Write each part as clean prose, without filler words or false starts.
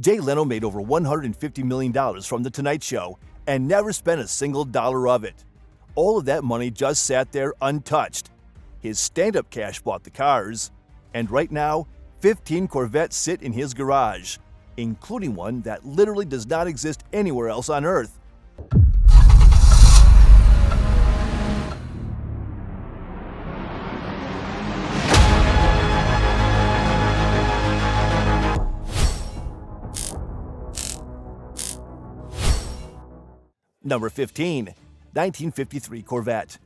Jay Leno made over $150 million from The Tonight Show and never spent a single dollar of it. All of that money just sat there untouched. His stand-up cash bought the cars. And right now, 15 Corvettes sit in his garage, including one that literally does not exist anywhere else on Earth. Number 15. 1953 Corvette.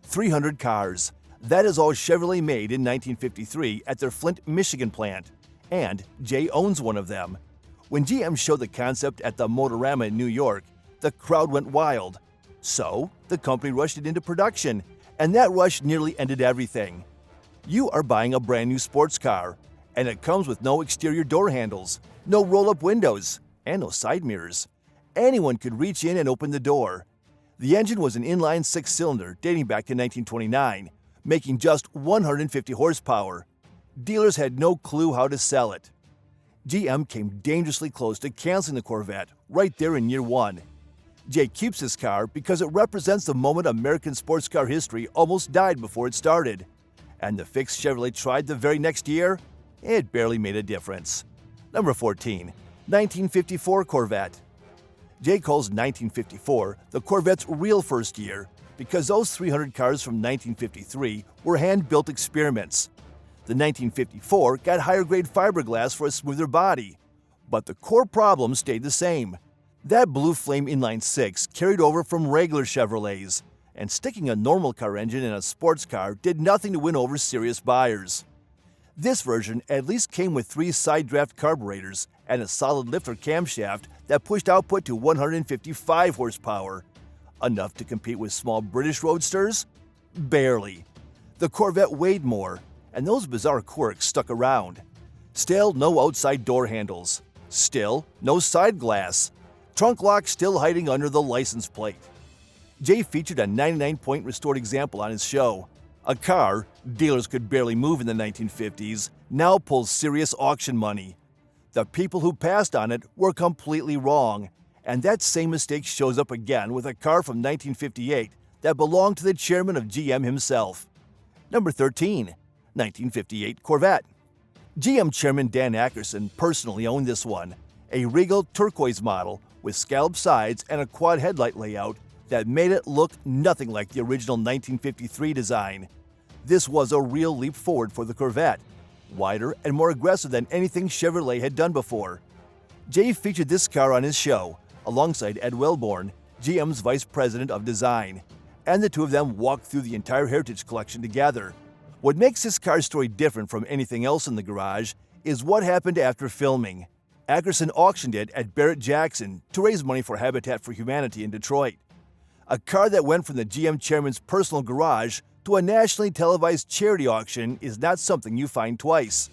300 cars. That is all Chevrolet made in 1953 at their Flint, Michigan plant, and Jay owns one of them. When GM showed the concept at the Motorama in New York, the crowd went wild. So, the company rushed it into production, and that rush nearly ended everything. You are buying a brand new sports car, and it comes with no exterior door handles, no roll-up windows, and no side mirrors. Anyone could reach in and open the door. The engine was an inline six-cylinder dating back to 1929, making just 150 horsepower. Dealers had no clue how to sell it. GM came dangerously close to canceling the Corvette right there in year one. Jay keeps his car because it represents the moment American sports car history almost died before it started. And the fix Chevrolet tried the very next year, it barely made a difference. Number 14. 1954 Corvette. Jay calls 1954 the Corvette's real first year because those 300 cars from 1953 were hand-built experiments. The 1954 got higher-grade fiberglass for a smoother body, but the core problem stayed the same. That blue flame inline six carried over from regular Chevrolets, and sticking a normal car engine in a sports car did nothing to win over serious buyers. This version at least came with 3 side draft carburetors and a solid lifter camshaft that pushed output to 155 horsepower. Enough to compete with small British roadsters? Barely. The Corvette weighed more, and those bizarre quirks stuck around. Still no outside door handles. Still no side glass. Trunk lock still hiding under the license plate. Jay featured a 99-point restored example on his show. A car dealers could barely move in the 1950s now pulls serious auction money. The people who passed on it were completely wrong, and that same mistake shows up again with a car from 1958 that belonged to the chairman of GM himself. Number 13. 1958 Corvette. GM chairman Dan Akerson personally owned this one, a regal turquoise model with scalloped sides and a quad headlight layout that made it look nothing like the original 1953 design. This was a real leap forward for the Corvette, wider and more aggressive than anything Chevrolet had done before. Jay featured this car on his show, alongside Ed Wellborn, GM's vice president of design, and the two of them walked through the entire Heritage Collection together. What makes this car story different from anything else in the garage is what happened after filming. Akerson auctioned it at Barrett-Jackson to raise money for Habitat for Humanity in Detroit. A car that went from the GM chairman's personal garage to a nationally televised charity auction is not something you find twice.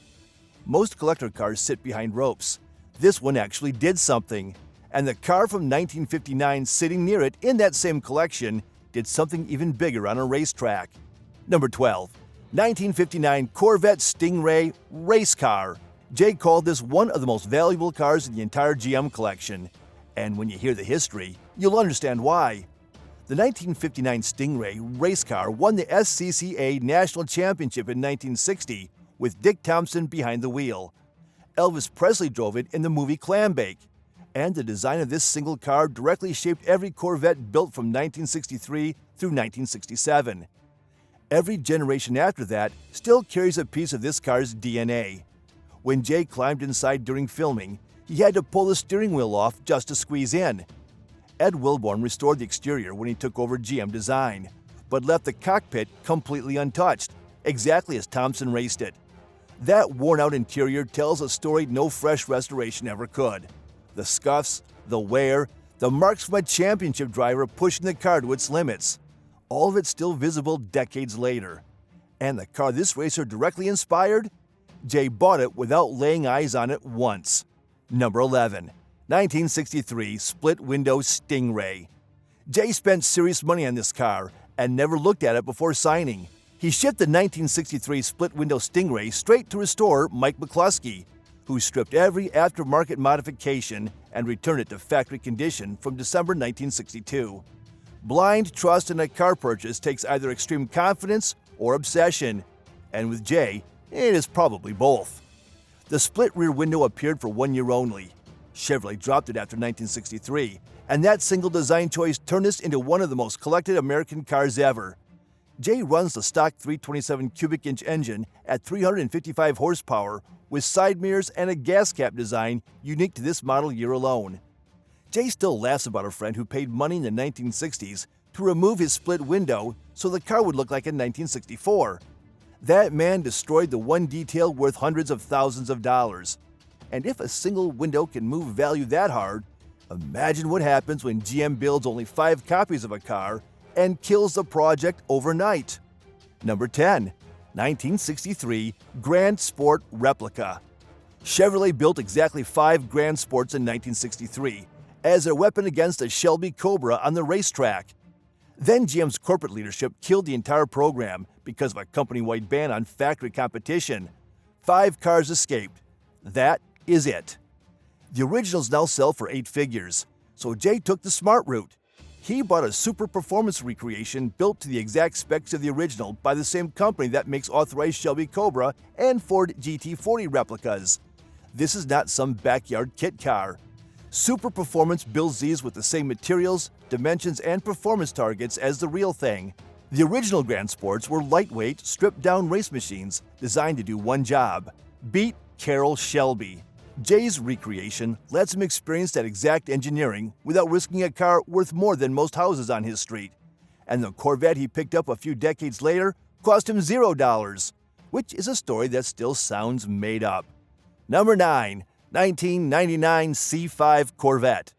Most collector cars sit behind ropes. This one actually did something, and the car from 1959 sitting near it in that same collection did something even bigger on a racetrack. Number 12. 1959 Corvette Stingray Race Car. Jay called this one of the most valuable cars in the entire GM collection, and when you hear the history, you'll understand why. The 1959 Stingray race car won the SCCA National Championship in 1960 with Dick Thompson behind the wheel. Elvis Presley drove it in the movie Clambake, and the design of this single car directly shaped every Corvette built from 1963 through 1967. Every generation after that still carries a piece of this car's DNA. When Jay climbed inside during filming, he had to pull the steering wheel off just to squeeze in. Ed Wellborn restored the exterior when he took over GM design, but left the cockpit completely untouched, exactly as Thompson raced it. That worn-out interior tells a story no fresh restoration ever could. The scuffs, the wear, the marks from a championship driver pushing the car to its limits. All of it still visible decades later. And the car this racer directly inspired? Jay bought it without laying eyes on it once. Number 11. 1963 Split Window Stingray. Jay spent serious money on this car and never looked at it before signing. He shipped the 1963 Split Window Stingray straight to restorer Mike McCluskey, who stripped every aftermarket modification and returned it to factory condition from December 1962. Blind trust in a car purchase takes either extreme confidence or obsession, and with Jay, it is probably both. The split rear window appeared for 1 year only. Chevrolet dropped it after 1963, and that single design choice turned this into one of the most collected American cars ever. Jay runs the stock 327 cubic inch engine at 355 horsepower with side mirrors and a gas cap design unique to this model year alone. Jay still laughs about a friend who paid money in the 1960s to remove his split window so the car would look like a 1964. That man destroyed the one detail worth hundreds of thousands of dollars. And if a single window can move value that hard, imagine what happens when GM builds only 5 copies of a car and kills the project overnight. Number 10. 1963 Grand Sport Replica. Chevrolet built exactly 5 Grand Sports in 1963 as their weapon against a Shelby Cobra on the racetrack. Then GM's corporate leadership killed the entire program because of a company-wide ban on factory competition. 5 cars escaped. That is it. The originals now sell for 8 figures, so Jay took the smart route. He bought a super performance recreation built to the exact specs of the original by the same company that makes authorized Shelby Cobra and Ford GT40 replicas. This is not some backyard kit car. Super Performance builds these with the same materials, dimensions, and performance targets as the real thing. The original Grand Sports were lightweight, stripped-down race machines designed to do one job: beat Carroll Shelby. Jay's recreation lets him experience that exact engineering without risking a car worth more than most houses on his street. And the Corvette he picked up a few decades later cost him $0, which is a story that still sounds made up. Number 9. 1999 C5 Corvette.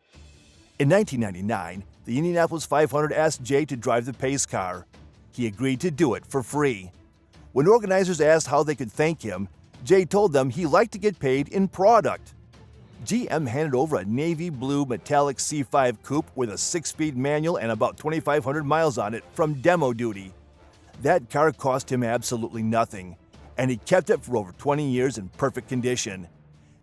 In 1999, the Indianapolis 500 asked Jay to drive the pace car. He agreed to do it for free. When organizers asked how they could thank him, Jay told them he liked to get paid in product. GM handed over a navy blue metallic C5 coupe with a 6-speed manual and about 2,500 miles on it from demo duty. That car cost him absolutely nothing, and he kept it for over 20 years in perfect condition.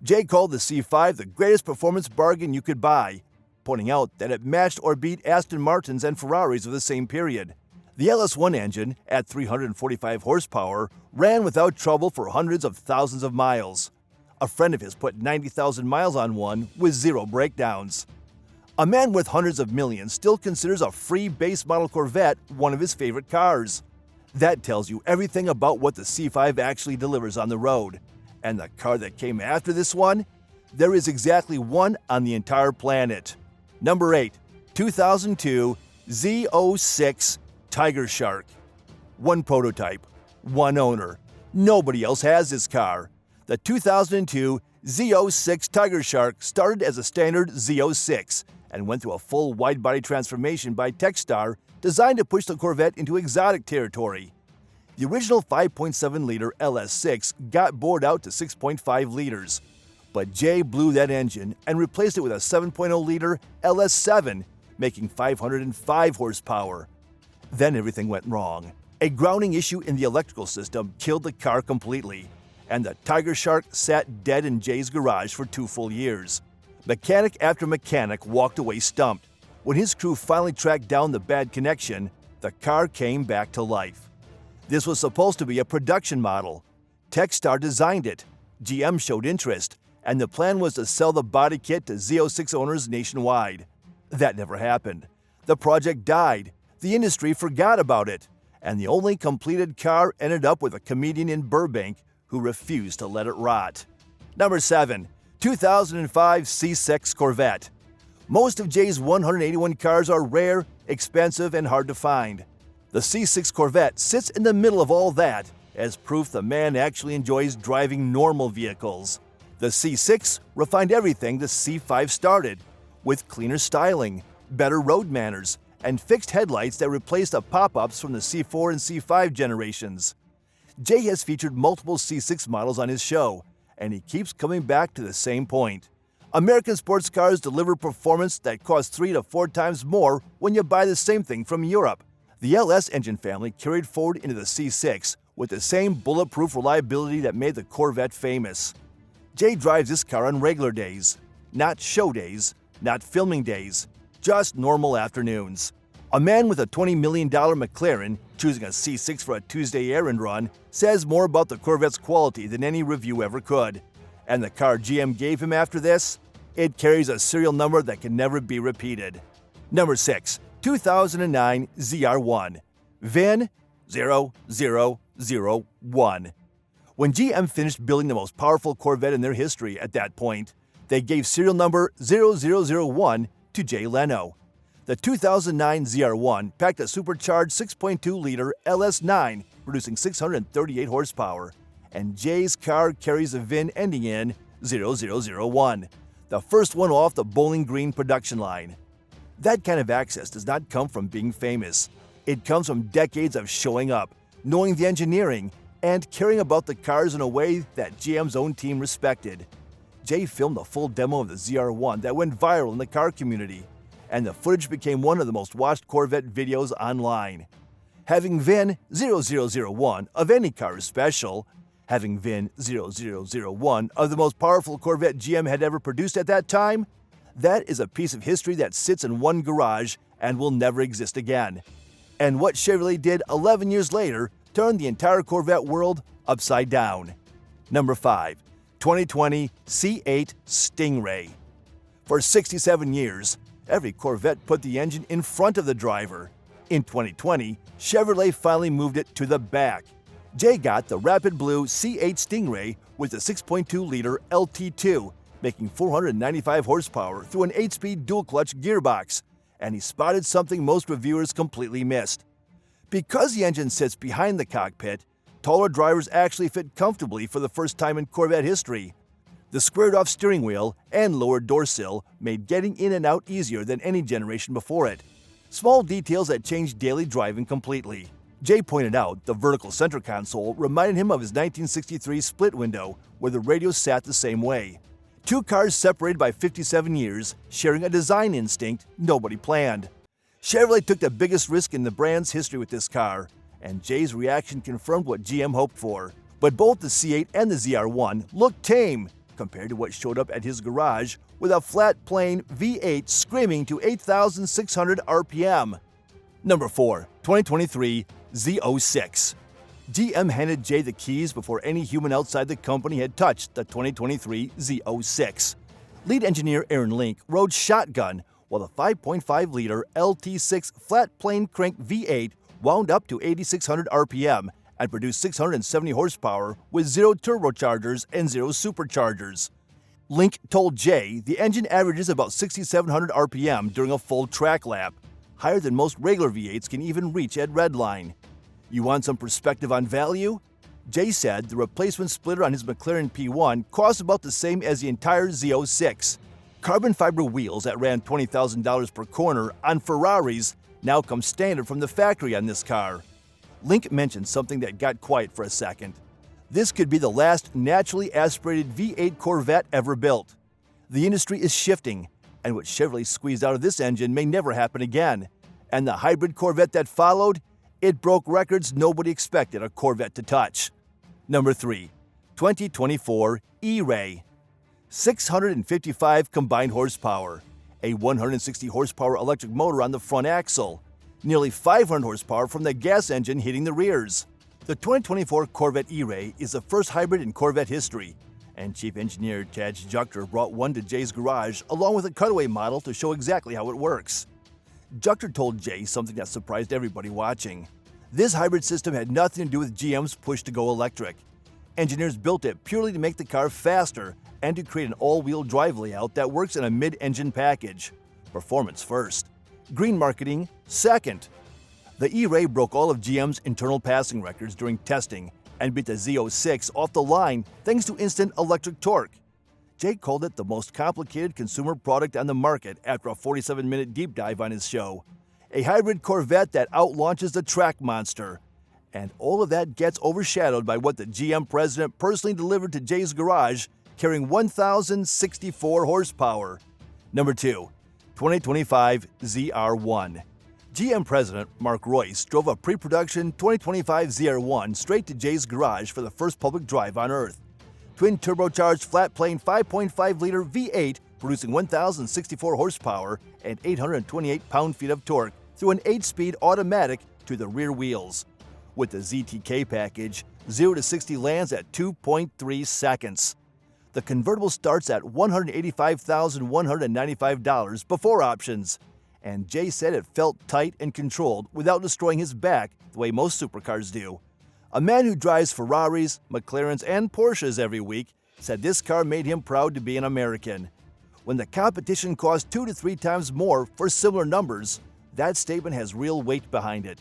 Jay called the C5 the greatest performance bargain you could buy, pointing out that it matched or beat Aston Martins and Ferraris of the same period. The LS1 engine, at 345 horsepower, ran without trouble for hundreds of thousands of miles. A friend of his put 90,000 miles on one with 0 breakdowns. A man worth hundreds of millions still considers a free base model Corvette one of his favorite cars. That tells you everything about what the C5 actually delivers on the road. And the car that came after this one? There is exactly one on the entire planet. Number 8. 2002 Z06 Tiger Shark. One prototype, one owner. Nobody else has this car. The 2002 Z06 Tiger Shark started as a standard Z06 and went through a full wide-body transformation by Techstar designed to push the Corvette into exotic territory. The original 5.7-liter LS6 got bored out to 6.5 liters, but Jay blew that engine and replaced it with a 7.0-liter LS7, making 505 horsepower. Then everything went wrong. A grounding issue in the electrical system killed the car completely, and the Tiger Shark sat dead in Jay's garage for 2 full years. Mechanic after mechanic walked away stumped. When his crew finally tracked down the bad connection, the car came back to life. This was supposed to be a production model. Techstar designed it, GM showed interest, and the plan was to sell the body kit to Z06 owners nationwide. That never happened. The project died, the industry forgot about it, and the only completed car ended up with a comedian in Burbank who refused to let it rot. Number 7. 2005 C6 Corvette. Most of Jay's 181 cars are rare, expensive, and hard to find. The C6 Corvette sits in the middle of all that as proof the man actually enjoys driving normal vehicles. The C6 refined everything the C5 started, with cleaner styling, better road manners, and fixed headlights that replaced the pop-ups from the C4 and C5 generations. Jay has featured multiple C6 models on his show, and he keeps coming back to the same point. American sports cars deliver performance that costs 3 to 4 times more when you buy the same thing from Europe. The LS engine family carried forward into the C6 with the same bulletproof reliability that made the Corvette famous. Jay drives this car on regular days, not show days, not filming days, just normal afternoons. A man with a $20 million McLaren choosing a C6 for a Tuesday errand run says more about the Corvette's quality than any review ever could. And the car GM gave him after this? It carries a serial number that can never be repeated. Number 6. 2009 ZR1. VIN 0001. When GM finished building the most powerful Corvette in their history at that point, they gave serial number 0001 to Jay Leno. The 2009 ZR1 packed a supercharged 6.2-liter LS9, producing 638 horsepower, and Jay's car carries a VIN ending in 0001, the first one off the Bowling Green production line. That kind of access does not come from being famous. It comes from decades of showing up, knowing the engineering, and caring about the cars in a way that GM's own team respected. Jay filmed a full demo of the ZR1 that went viral in the car community, and the footage became one of the most watched Corvette videos online. Having VIN 0001 of any car is special. Having VIN 0001 of the most powerful Corvette GM had ever produced at that time, that is a piece of history that sits in one garage and will never exist again. And what Chevrolet did 11 years later turned the entire Corvette world upside down. Number 5. 2020 C8 Stingray. For 67 years, every Corvette put the engine in front of the driver. In 2020, Chevrolet finally moved it to the back. Jay got the rapid blue C8 Stingray with a 6.2-liter LT2, making 495 horsepower through an 8-speed dual-clutch gearbox, and he spotted something most reviewers completely missed. Because the engine sits behind the cockpit, taller drivers actually fit comfortably for the first time in Corvette history. The squared-off steering wheel and lowered door sill made getting in and out easier than any generation before it. Small details that changed daily driving completely. Jay pointed out the vertical center console reminded him of his 1963 Split Window, where the radio sat the same way. Two cars separated by 57 years, sharing a design instinct nobody planned. Chevrolet took the biggest risk in the brand's history with this car, and Jay's reaction confirmed what GM hoped for. But both the C8 and the ZR1 looked tame compared to what showed up at his garage with a flat, plain V8 screaming to 8,600 RPM. Number 4. 2023 Z06. GM handed Jay the keys before any human outside the company had touched the 2023 Z06. Lead engineer Aaron Link rode shotgun while the 5.5-liter LT6 flat plane crank V8 wound up to 8,600 RPM and produced 670 horsepower with 0 turbochargers and 0 superchargers. Link told Jay the engine averages about 6,700 RPM during a full track lap, higher than most regular V8s can even reach at redline. You want some perspective on value? Jay said the replacement splitter on his McLaren P1 cost about the same as the entire Z06. Carbon fiber wheels that ran $20,000 per corner on Ferraris now come standard from the factory on this car. Link mentioned something that got quiet for a second. This could be the last naturally aspirated V8 Corvette ever built. The industry is shifting, and what Chevrolet squeezed out of this engine may never happen again. And the hybrid Corvette that followed, it broke records nobody expected a Corvette to touch. Number 3. 2024 E-Ray. 655 combined horsepower, a 160 horsepower electric motor on the front axle, nearly 500 horsepower from the gas engine hitting the rears. The 2024 Corvette E-Ray is the first hybrid in Corvette history, and Chief Engineer Tad Juchter brought one to Jay's garage along with a cutaway model to show exactly how it works. Juchter told Jay something that surprised everybody watching. This hybrid system had nothing to do with GM's push to go electric. Engineers built it purely to make the car faster and to create an all-wheel drive layout that works in a mid-engine package. Performance first. Green marketing second. The E-Ray broke all of GM's internal passing records during testing and beat the Z06 off the line thanks to instant electric torque. Jay called it the most complicated consumer product on the market after a 47-minute deep dive on his show. A hybrid Corvette that outlaunches the track monster. And all of that gets overshadowed by what the GM president personally delivered to Jay's garage, carrying 1,064 horsepower. Number 2. 2025 ZR1. GM President Mark Royce drove a pre-production 2025 ZR1 straight to Jay's garage for the first public drive on Earth. twin-turbocharged flat-plane 5.5-liter V8 producing 1,064 horsepower and 828 pound-feet of torque through an 8-speed automatic to the rear wheels. With the ZTK package, 0 to 60 lands at 2.3 seconds. The convertible starts at $185,195 before options, and Jay said it felt tight and controlled without destroying his back the way most supercars do. A man who drives Ferraris, McLarens, and Porsches every week said this car made him proud to be an American. When the competition costs 2 to 3 times more for similar numbers, that statement has real weight behind it.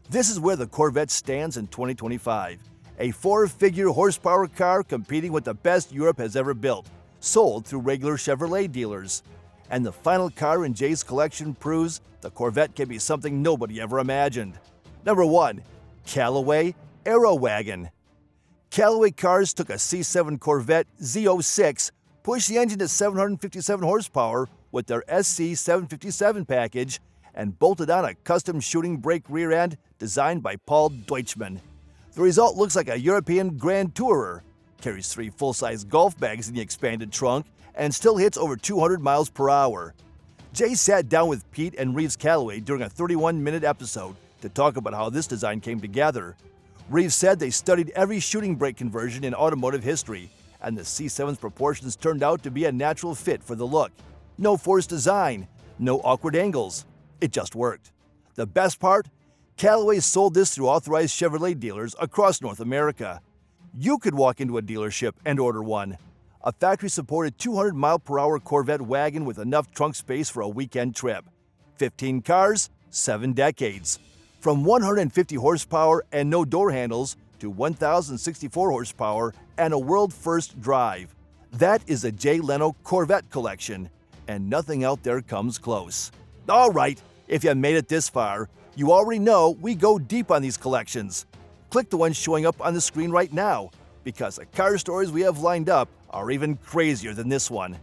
This is where the Corvette stands in 2025. A 4-figure horsepower car competing with the best Europe has ever built, sold through regular Chevrolet dealers. And the final car in Jay's collection proves the Corvette can be something nobody ever imagined. Number 1. Callaway Aerrow wagon. Callaway cars took a C7 Corvette Z06, pushed the engine to 757 horsepower with their SC757 package, and bolted on a custom shooting brake rear end designed by Paul Deutschmann. The result looks like a European Grand Tourer, carries 3 full-size golf bags in the expanded trunk, and still hits over 200 miles per hour. Jay sat down with Pete and Reeves Callaway during a 31-minute episode to talk about how this design came together. Reeves said they studied every shooting brake conversion in automotive history, and the C7's proportions turned out to be a natural fit for the look. No forced design, no awkward angles. It just worked. The best part? Callaway sold this through authorized Chevrolet dealers across North America. You could walk into a dealership and order one. A factory-supported 200-mile-per-hour Corvette wagon with enough trunk space for a weekend trip. 15 cars, 7 decades. From 150 horsepower and no door handles to 1,064 horsepower and a world-first drive. That is a Jay Leno Corvette collection, and nothing out there comes close. All right, if you made it this far, you already know we go deep on these collections. Click the one showing up on the screen right now, because the car stories we have lined up are even crazier than this one.